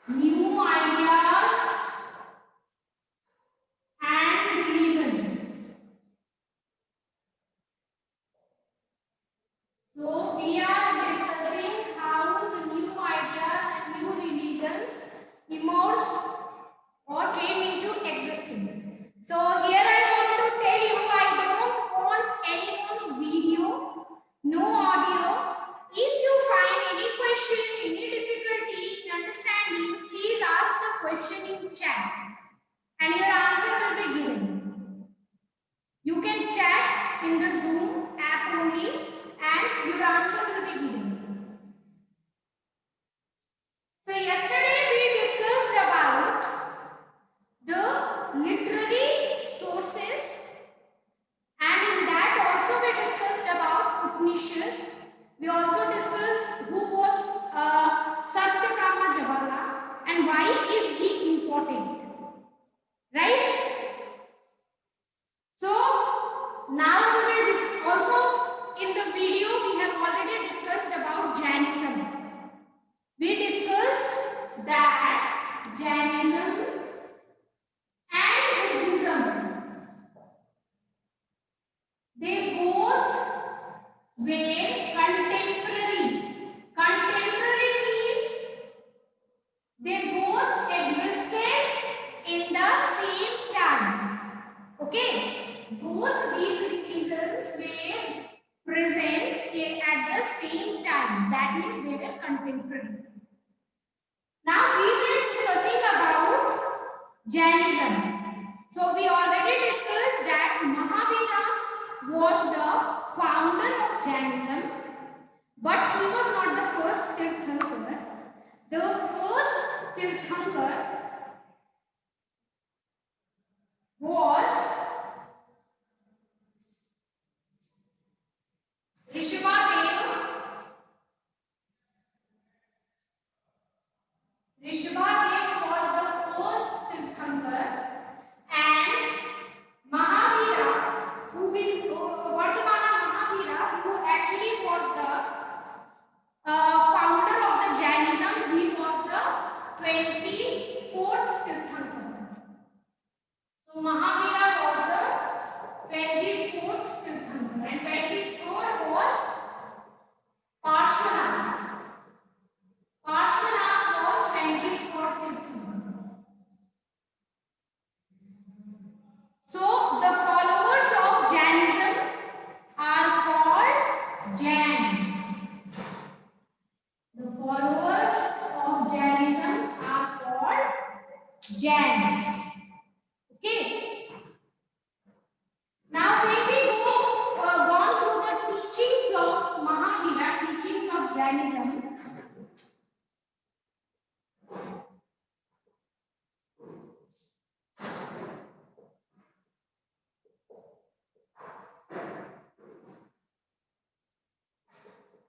new ideas and religions. So we are discussing how the new ideas and new religions emerged or came into existence. So here I want to tell you, I don't want anyone's video, no audio. If you find any question, any difficulty in understanding, please ask the question in chat and your answer will be given. You can chat in the Zoom app only and your answer will be given. So yesterday we discussed about the literary sources, and in that also we discussed about Upanishad. We also discussed who was Satyakama Jabala and why is he important, right? So now we will also in the video we have already discussed about Jainism. We discussed that Jainism and Buddhism, they both were contemporary. Contemporary means they both existed in the same time. Okay, both these religions were present at the same time. That means they were contemporary. Now we were discussing about Jainism. So we already discussed that Mahavira was the founder of Jainism, but he was not the first Tirthankar. The first Tirthankar was Rishabhadeva. Rishabhadeva was the first Tirthankar, and Mahavira, who is Vardhamana Mahavira, who actually was the founder of the Jainism, he was the 24th Tirthankar. So Mahavira was the 24th Tirthankar and 23rd was Parshvanath. Parshvanath was 23rd Tirthankar. So the followers of Jainism are called Jains. The followers of Jainism are called Jains. Okay. Now when we gone through the teachings of Mahavira, teachings of Jainism,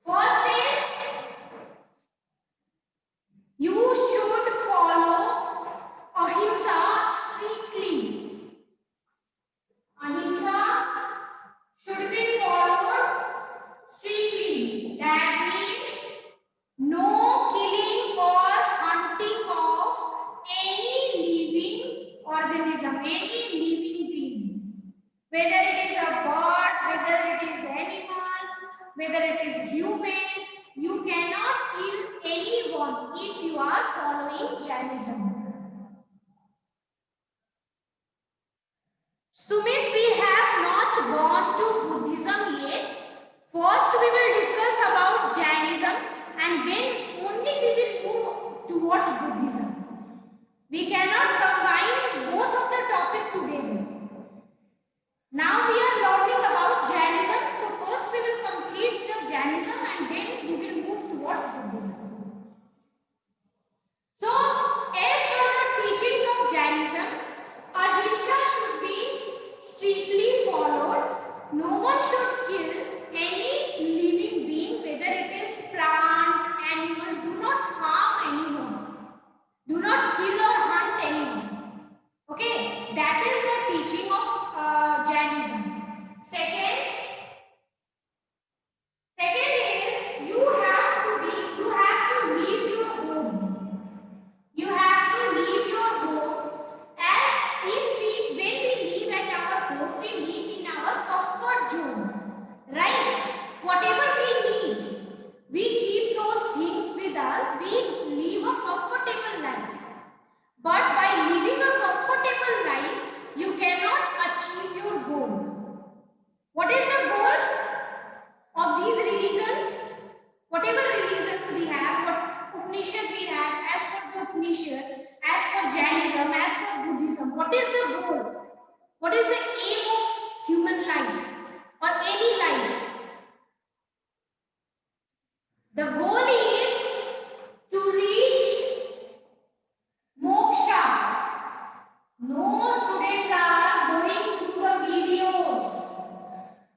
first is you should follow ahimsa strictly. Ahimsa should be followed strictly. That means no killing or hunting of any living organism, any living being. Whether it is a bird, whether it is animal, whether it is human, you cannot kill anyone if you are following Jainism. Sumit, we have not gone to Buddhism yet. First we will discuss about Jainism and then only we will move towards Buddhism. We cannot combine both of the topic together. Now we are learning about Jainism. So first we will complete the Jainism and then we will move towards Buddhism. So as per the teachings of Jainism, ahimsa should be strictly followed. No one should kill any living being, whether it is plant, animal. Do not harm anyone. Do not kill or hunt anyone. What is the aim of human life or any life? The goal is to reach moksha. No students are going through the videos.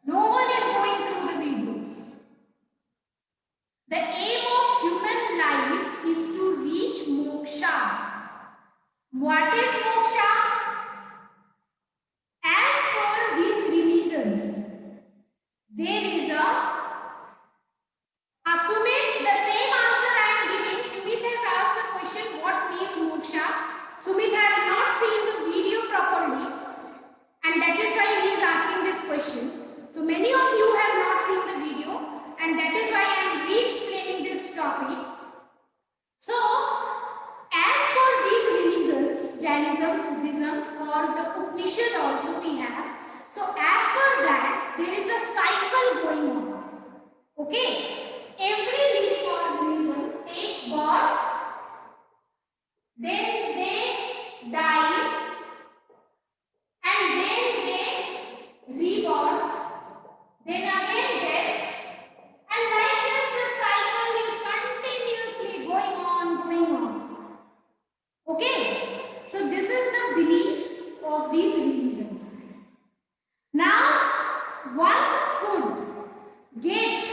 No one is going through the videos. The aim of human life is to reach moksha. What is moksha? As per these religions, there is a, Sumit, the same answer I am giving. Sumit has asked the question, what means moksha? Sumit has not seen the video properly, and that is why he is asking this question. So many of you have not seen the video, and that is why I am re-explaining this topic. So, as for these religions, Jainism, Buddhism, or the Upanishad also we have. So, as per that, there is a cycle going on. Okay? Every living organism take birth, then they die, and then they rebirth, then again death, and like this the cycle is continuously going on. Okay? So this is the belief of these religions. Now, one could get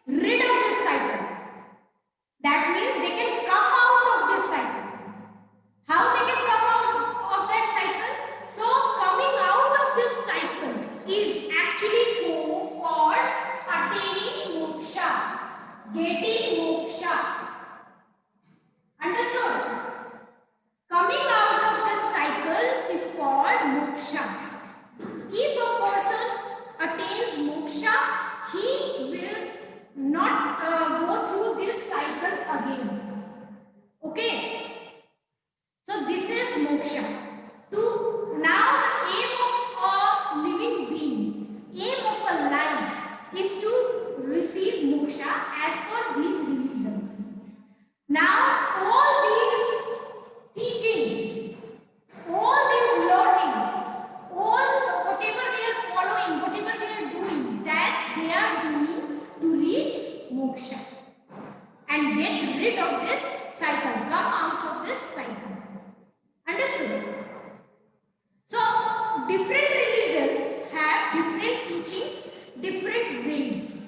rid of this cycle. That means they can come out of this cycle. How they can come out of that cycle? So coming out of this cycle is actually called attaining moksha, getting moksha. Understood? Coming out of this cycle is called moksha. If a person attains moksha, he will not go through this cycle again. Okay? So this is moksha. Now the aim of a living being, aim of a life is to receive moksha as per these religions. Now all these teachings, all these learnings, all whatever they are following, whatever they are doing, that they are doing to reach moksha and get rid of this cycle, come out of this cycle. Understood? So, different religions have different teachings, different ways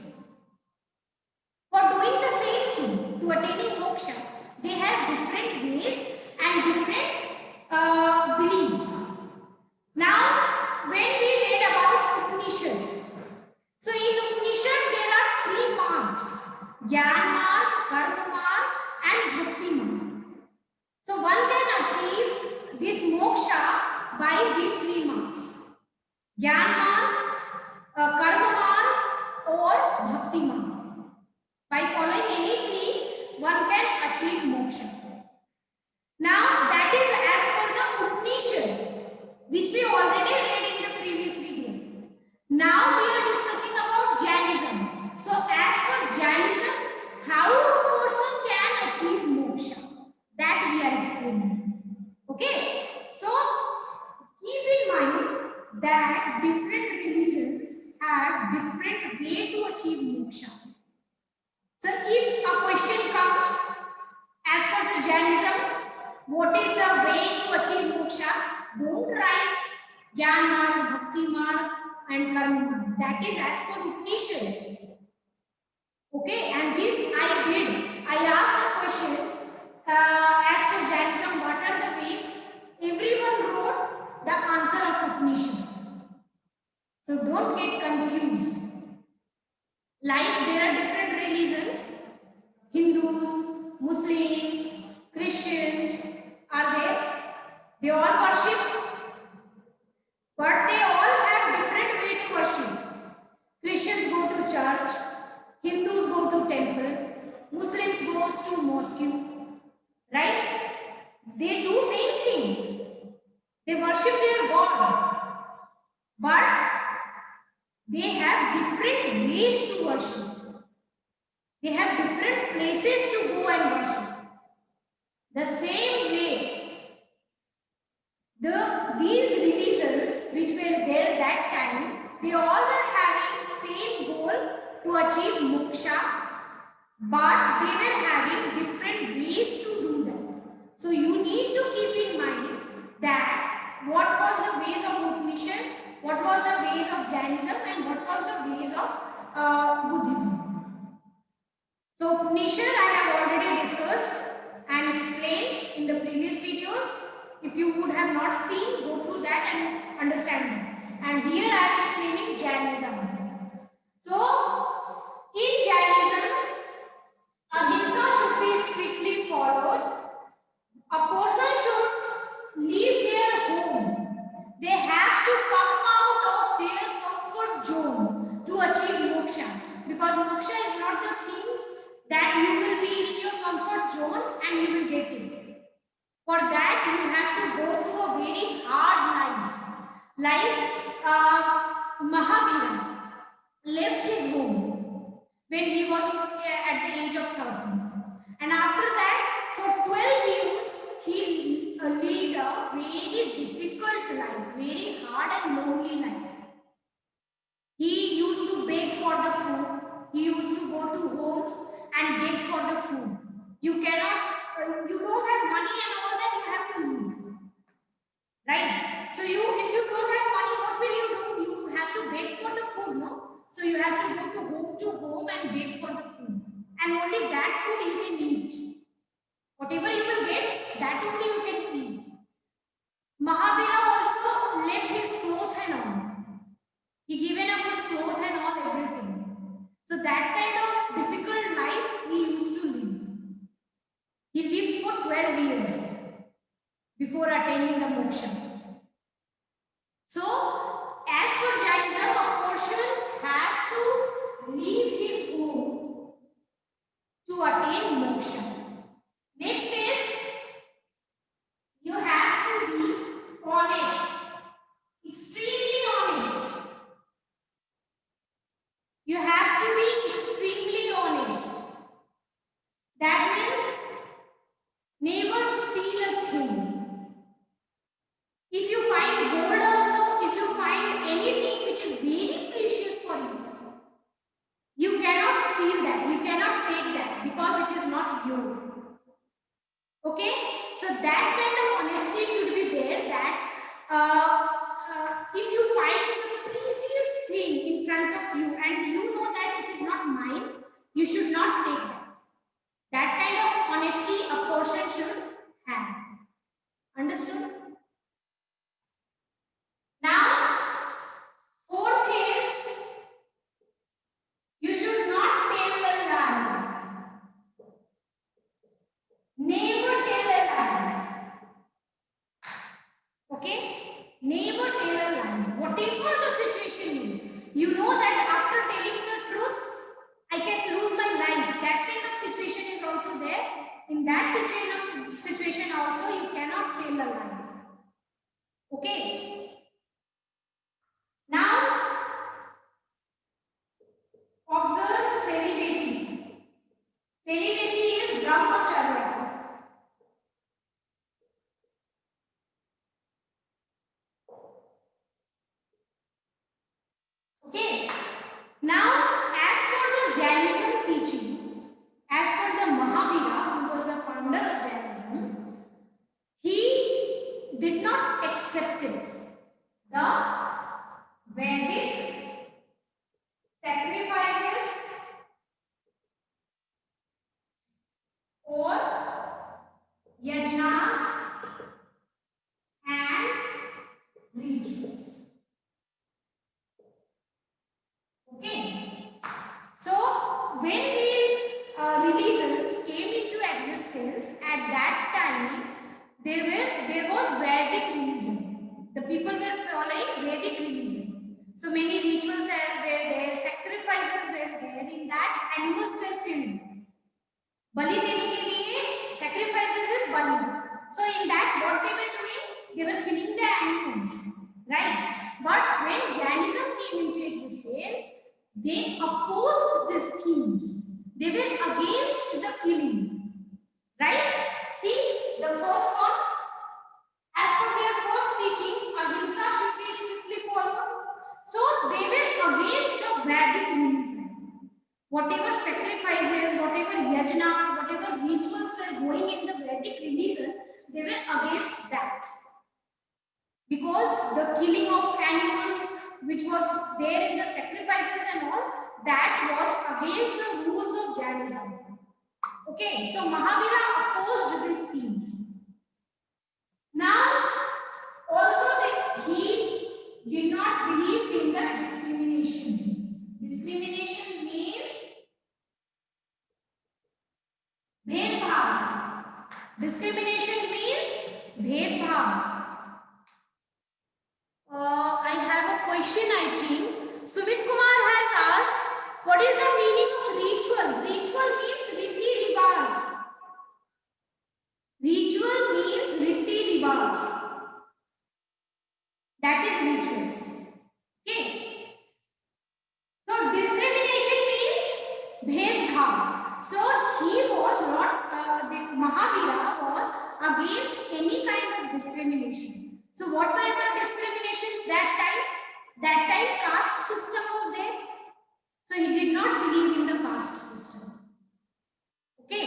for doing the same thing, to attaining moksha. They have different ways and different beliefs. Now, when we read about Upanishad, so in Upanishad there are three marks: Jnana mark, Karma mark, and Bhakti mark. So one can achieve this moksha by these three marks: Jnana mark, Karma mark, or Bhakti mark. By following any three, one can achieve moksha. Now that is as per the Upanishad, which we already read in the previous video. Now we are discussing about Jainism. So as per Jainism, how a person can achieve moksha, that we are explaining. Okay? So keep in mind that different religions have different way to achieve moksha. So if a question comes as per the Jainism, what is the way to achieve moksha? Don't write Jnana mark, Bhakti mark, and Karma mark. That is as per Upanishad. Okay, and this I did. I asked the question as per Jainism, what are the ways? Everyone wrote the answer of Upanishad. So don't get confused. Like there are different religions, Hindus, Muslims, Christians are there. They all worship, but they all have different way to worship. Christians go to church, Hindus go to temple, Muslims goes to mosque, right? They do same thing. They worship their God, but they have different ways to worship. They have different places to go and worship. The same way, these religions which we they all were having same goal to achieve moksha, but they were having different ways to do that. So you need to keep in mind that what was the ways of Upanishad, what was the ways of Jainism, and what was the ways of Buddhism. So Upanishad I have already discussed and explained in the previous videos. If you would have not seen, go through that and understand it. And here I am explaining Jainism. So in Jainism, ahimsa should be strictly followed. A person should leave their home. They have to come out of their comfort zone to achieve moksha. Because moksha is not the thing that you will be in your comfort zone and you will get it. For that you have to go through a very hard life. Like Mahabhira left his home when he was at the age of 13. And after that, for 12 years, he led a very difficult life, very hard and lonely life. He used to beg for the food. He used to go to homes and beg for the food. You don't have money and all that, you have to leave. Right? So if you don't have money, what will you do? You have to beg for the food, no? So you have to go to home and beg for the food. And only that food you can eat. Whatever you will get, that only you can eat. Mahabhira also left his clothes and all. He given up his clothes and all, everything. So that kind of difficult life he used to live. He lived for 12 years before attaining the moksha. So, as per Jainism, a person has to leave his home to attain moksha. Next is, you have to be honest, extremely honest. You have to be extremely honest. That means never steal a thing. If you find gold also, if you find anything which is very precious for you, you cannot steal that, you cannot take that because it is not yours. Okay? So that kind of honesty should be there, that if you find the precious thing in front of you and you know that it is not mine, you should not take that. That kind of honesty a person should have. Understood? Now, fourth is, you should not tell a lie. Never tell a lie. Okay? Never tell a lie. Whatever the situation is, you know that after telling the truth, I can lose my life. That kind of situation is also there. In that situation also, you cannot tell a lie. Okay? Now, observe celibacy. Celibacy is brahmacharya. Okay. Now, as per the Jainism teaching, as per the Mahavira, who was the founder of Jainism, he did not accept it. The Vedic sacrifices or yajnas and rituals. Okay. So when these religions came into existence, at that time there was Vedic religion. The people were following Vedic religion. So many rituals were there, sacrifices were there. In that, animals were killed. Bali dene ke liye sacrifices is bali. So in that, what they were doing? They were killing the animals, right? But when Jainism came into existence, they opposed these things. They were against the killing, right? See the first one. As per their first teaching, ahimsa should be strictly followed. So they were against the Vedic religion. Whatever sacrifices, whatever yajnas, whatever rituals were going in the Vedic religion, they were against that. Because the killing of animals, which was there in the sacrifices and all, that was against the rules of Jainism. Okay, so Mahavira opposed these things. Now, also he did not believe in the discriminations. Discriminations means bhed-bhav. Discriminations means bhed-bhav. I have a question, I think. Sumit Kumar has asked, what is the meaning of ritual? Ritual means riti rivas. Ritual means riti rivas. That is rituals. Okay. So discrimination means bhed-bhav. So he was not, the Mahavira was against any kind of discrimination. So what were the discriminations that time? That time caste system was there. So he did not believe in the caste system. Okay.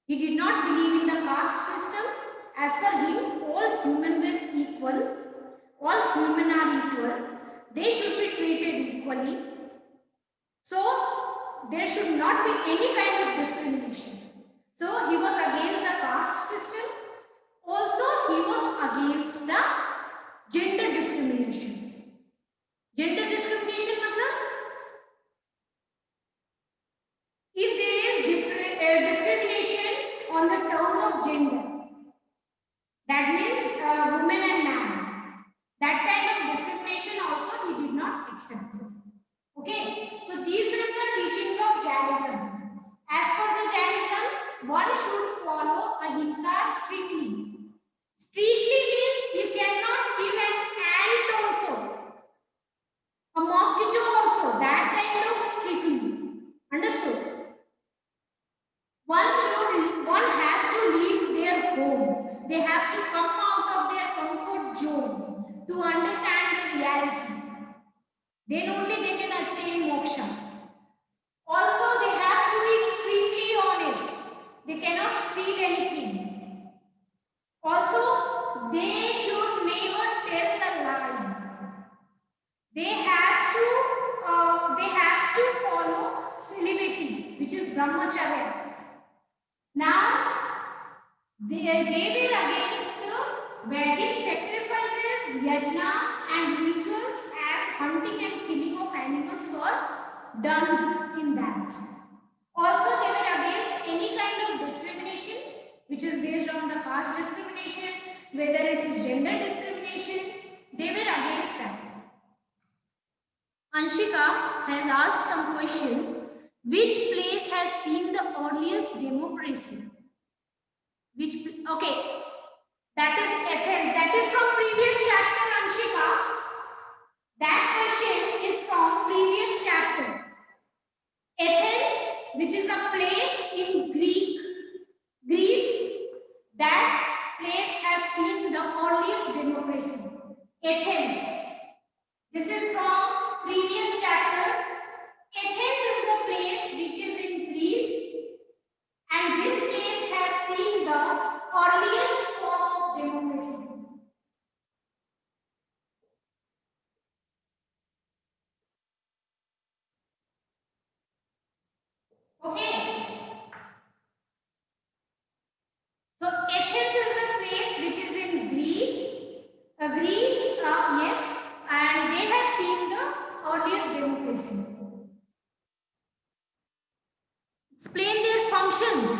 He did not believe in the caste system. As per him, all human were equal. All human are equal. They should be treated equally. So there should not be any kind of discrimination. So he was against the caste system. Also, he was against the gender discrimination. Gender discrimination matlab, if there is discrimination on the terms of gender, that means women and man. That kind of discrimination also he did not accept it. Okay, so these were the teachings of Jainism. As per the Jainism, one should follow ahimsa strictly. Strictly means you cannot kill an ant also, a mosquito also, that kind of strictly. Understood? One has to leave their home. They have to come out of their comfort zone to understand the reality. Then only they can attain moksha. Also, they have to be extremely honest. They cannot steal anything. Also, they should never tell a lie. They have to follow celibacy, which is brahmacharya. Now, they were against the Vedic sacrifices, yajnas and rituals, as hunting and killing of animals were done in that. Also, they were against any kind of discrimination which is based on the caste discrimination, whether it is gender discrimination, they were against that. Anshika has asked some question. Which place has seen the earliest democracy? Okay, that is Athens. That is from previous chapter, Anshika. That question is from previous chapter. Athens, which is a place in Greece, that place has seen the earliest democracy. Athens. This is from previous chapter. Athens is the place which is in Greece, and this place has seen the earliest form of democracy. Okay. So Athens is the place which is in Greece. Yes, and they have seen the earliest democracy. Explain their functions.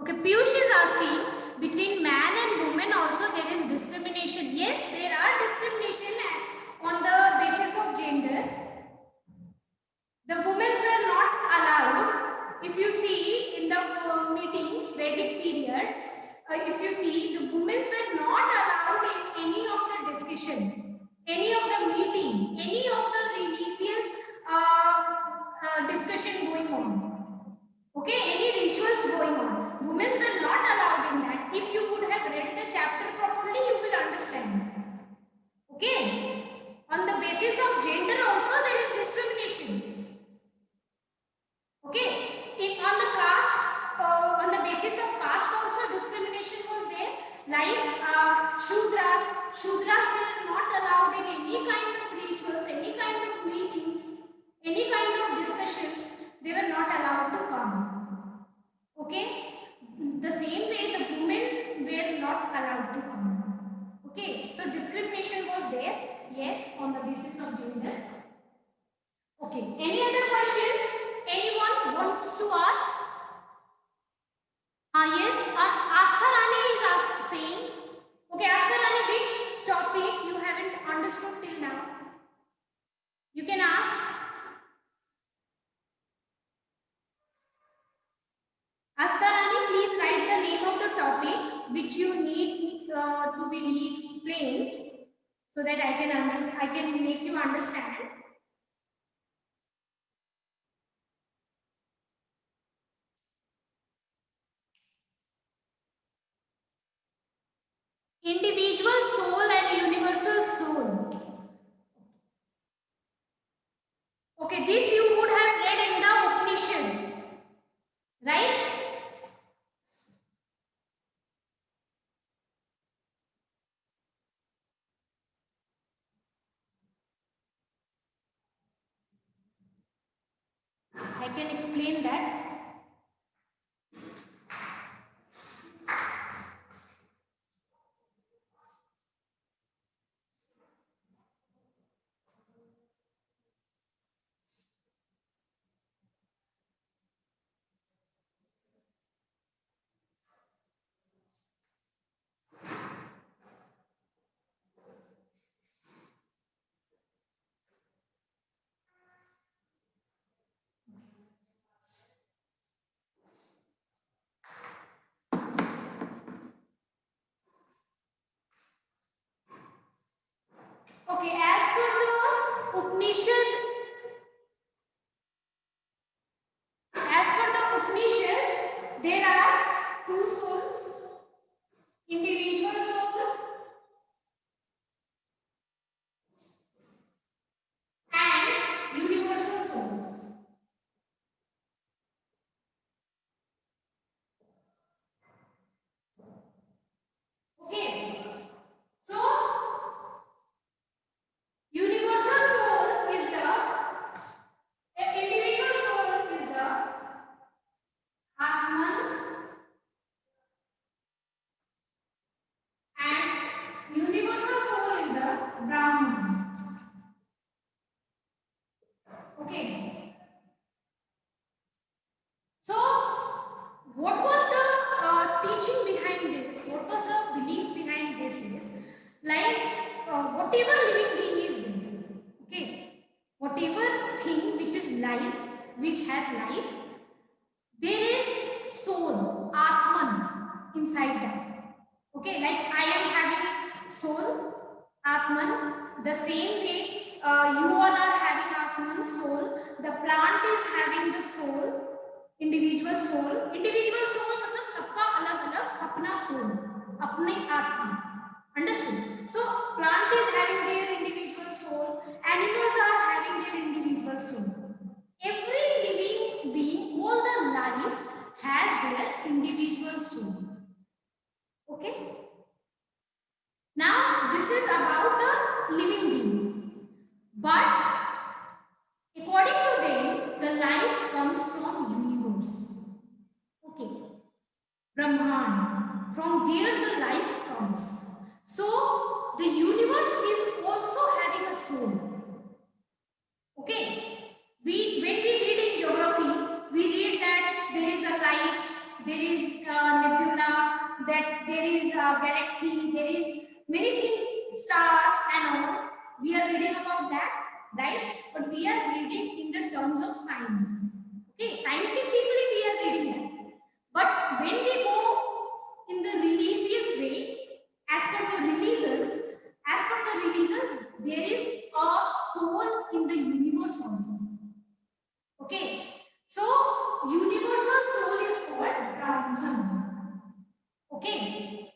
Okay, Piyush is asking, between man and woman also there is discrimination. Yes, there are discrimination on the basis of gender. The women were not allowed. If you see in the meetings, Vedic period, if you see, the women were not allowed in any of the discussion, any of the meeting, any of the religious discussion going on. Okay, any rituals going on. Women were not allowed in that. If you would have read the chapter properly, you will understand. Okay? On the basis of gender also there is discrimination. Okay? On the caste, on the basis of caste also discrimination was there. Like Shudras were not allowed in any kind of rituals, any kind of meetings, any kind of discussions. They were not allowed to come. Okay? The same way the women were not allowed to come. Okay? So discrimination was there. Yes, on the basis of gender. Okay. Any other question? Anyone wants to ask? Yes. Astha Rani is saying. Okay, Astha Rani, which topic you haven't understood till now? You can ask. Astha Rani, please write the name of the topic which you need to be re-explained so that I can make you understand. Individual soul and universal soul. Okay, this you would have read in the Upanishad, right? I can explain that. Okay, as per the Upanishad, there are two souls, individual soul and universal soul. Okay, so universal soul is the individual soul is the Atman and universal soul is the Brahman. Okay. So, what was the teaching behind this? What was the belief behind this? Is like whatever living being is there, okay, whatever thing which is life, which has life, there is soul, Atman inside that. Okay, like I am having soul, Atman. The same way you all are having Atman, soul. The plant is having the soul. Individual soul मतलब सबका अलग अलग अपना soul, अपने आत्मा. Understood? So plant is having their individual soul, animals are having their individual soul. Every living being, all the life has their individual soul. Okay? Now this is about the living being, but according to them, the life comes from universe. Okay. Brahman. From there the life comes. So the universe is also having a soul. Okay. When we read in geography, we read that there is a light, there is a nebula, that there is a galaxy, there is many things, stars and all. We are reading about that, right? But we are reading in the terms of science. Okay, scientifically we are reading that. But when we go in the religious way, as per the religions, there is a soul in the universe also. Okay, so universal soul is called Brahman. Okay.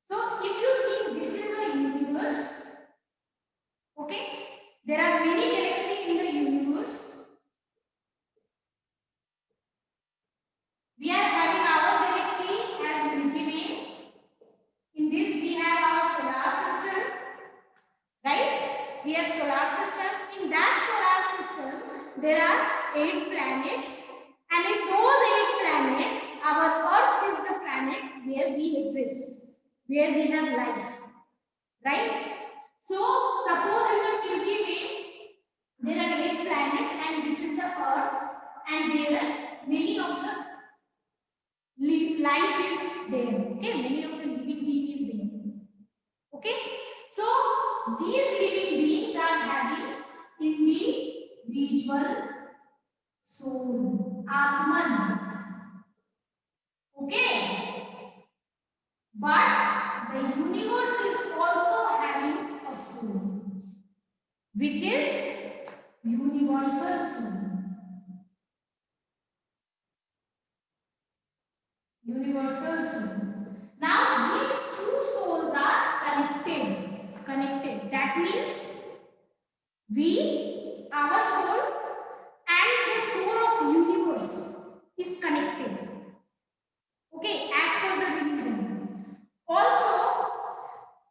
So if you think this is a universe, okay, there are many galaxies in the universe. We are having our galaxy as Milky Way. In this we have our solar system, right? We have solar system. In that solar system, there are 8 planets, and in those 8 planets, our Earth is the planet where we exist, where we have life, right? So suppose in the Milky Way there are 8 planets, and this is the Earth, and there are many of the life is there. Okay, many of the living being is there. Okay, so these living beings are having individual soul, Atman. Okay, but the universe is also having a soul, which is universal soul. Universal soul. Now these two souls are connected. That means our soul and the soul of universe is connected. Okay, as per the religion. Also,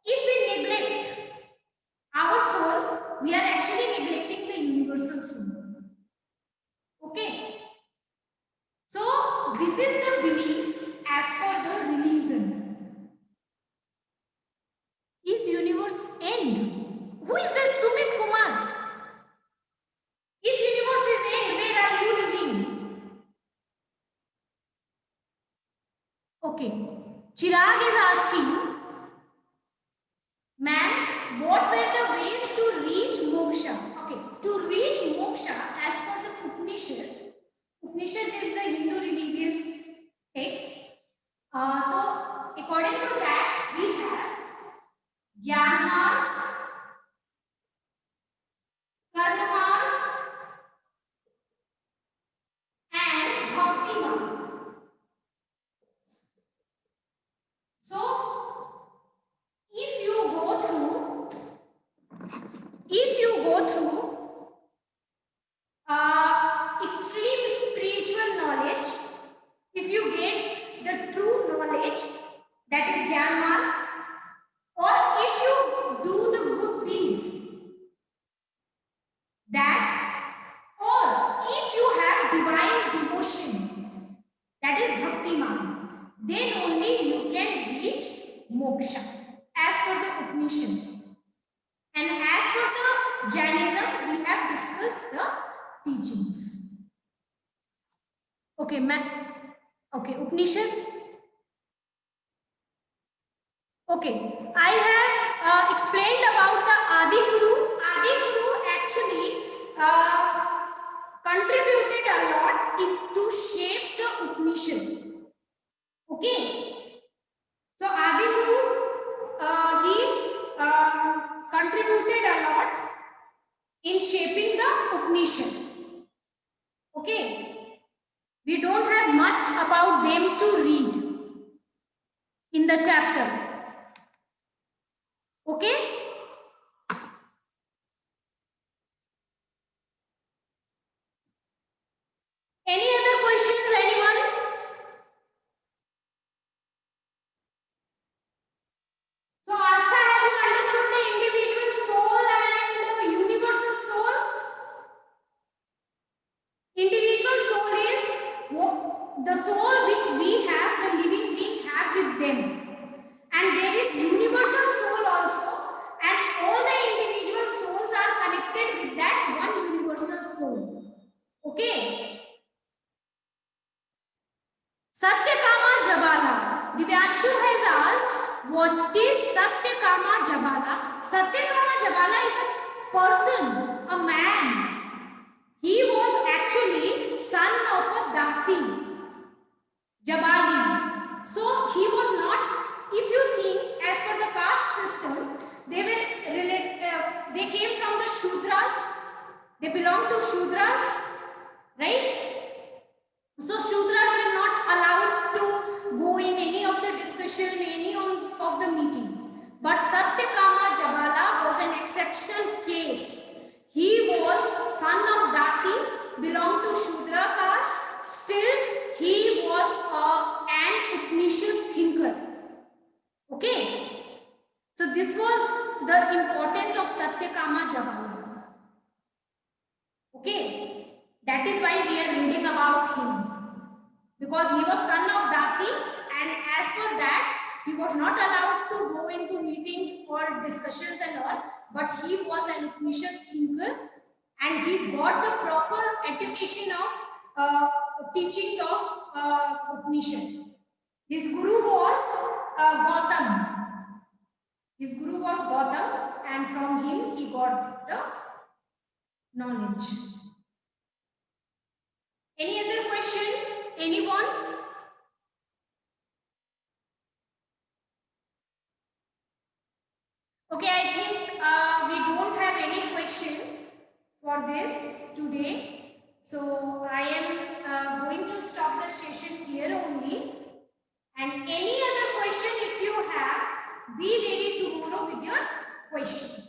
if we neglect our soul, we are actually neglecting the universal soul. Okay. So this is the belief as per the religion. Is universe end? Who is this Sumit Kumar? If universe is end, where are you living? Okay. Chirag is asking, ma'am, what were the ways to reach moksha? Okay, to reach moksha as per the Upanishad. Upanishad is the Hindu religious text. So according to that, we have Jnana marg, Karma marg, and Bhakti marg. So if you go through extreme spiritual knowledge, if you get the true knowledge, that is Jnana marg, or if you do the good deeds, that, or if you have divine devotion, that is Bhakti marg, then only you can reach moksha as per the Upanishad. And as per the Jainism, we have discussed the teachings. Okay, okay, Upanishad. Okay, I have explained about the Adi Guru. Adi Guru actually contributed a lot to shape the Upanishad. Okay, so Adi Guru he contributed a lot in shaping the Upanishad. Okay, we don't have much about them to read in the chapter. Okay. Any other questions, anyone? So Astha, have you understood the individual soul and the universal soul? Individual soul is the soul which we have, the living being have with them. And there is universal soul also, and all the individual souls are connected with that one universal soul. Okay. Satyakama Jabala. Divyanshu has asked, what is Satyakama Jabala? Satyakama Jabala is a person, a man. He was actually son of a Dasi, Jabali. So he was not, if you think as per the caste system, they came from the Shudras, they belong to Shudras, right? So Shudras were not allowed to go in any of the discussion, But Satyakama Jabala was an exceptional case. He was son of Dasi, belonged to Shudra caste. Still, he was an Upanishad thinker. Okay. So this was the importance of Satyakama Jabala. Okay. That is why we are reading about him. Because he was son of Dasi, and as for that, he was not allowed to go into meetings or discussions and all, but he was an Upanishad thinker, and he got the proper education of teachings of Upanishad. His guru was Gautam. His guru was Gautam, and from him he got the knowledge. Any other question? Anyone? Okay, I think we don't have any question for this today. So I am going to stop the session here only. And any other question if you have, be ready tomorrow with your questions.